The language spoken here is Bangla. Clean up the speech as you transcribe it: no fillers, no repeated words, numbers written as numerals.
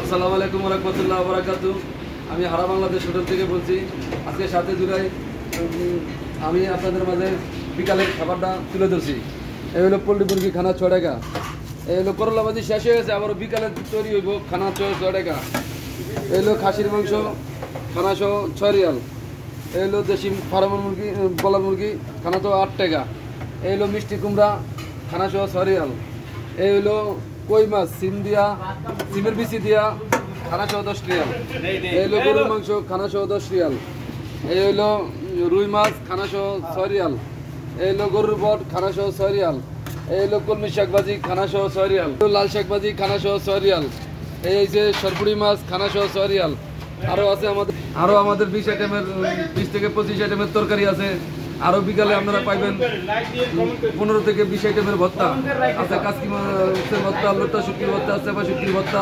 আসসালামু আলাইকুম ওয়া রাহমাতুল্লাহি ওয়া বারাকাতুহু। আমি হারা বাংলাদেশ হোটেল থেকে বলছি। আজকে 7 জুলাই আমি আপনাদের মাঝে বিকালের খাবারটা তুলে ধরছি। এই হলো পোলট্রি মুরগি খানা 6 টাকা। এই হলো করলা ভাজি শেষ হয়ে গেছে, আবার বিকালে তৈরি হইব খানা 6 টাকা। এই হলো খাসির মাংস খানা সহ 6 রিয়াল। এই হলো দেশি ফার্মের মুরগি বলার মুরগি খানা তো 8 টাকা। এই হলো মিষ্টি কুমড়া খানা সহ 6 রিয়াল। এই হলো কই মাছ সিমের বিচি দিয়া খানা সহ 10 রিয়াল। এই হলো গরুর মাংস খানা সহ 10 রিয়াল। এই হলো রুই মাছ খানা সহ 6 রিয়াল। এই হলো গরুর বট খানা সহ 6 রিয়াল। এই হলো কলমি শাক ভাজি খানা সহ 6 রিয়াল। লাল শাক ভাজি খানা সহ 6 রিয়াল। এই যে সরপুরি মাছ খানা সহ 6 রিয়াল। আরও আছে আমাদের 20 আইটেমের 20 থেকে 25 আইটেমের তরকারি আছে। আরও বিকালে আপনারা পাইবেন 15 থেকে 20 আইটেমের ভর্তা আছে। কাসকি মাছের ভর্তা, লোটা শুটকির ভর্তা আছে বা শুটকির ভর্তা,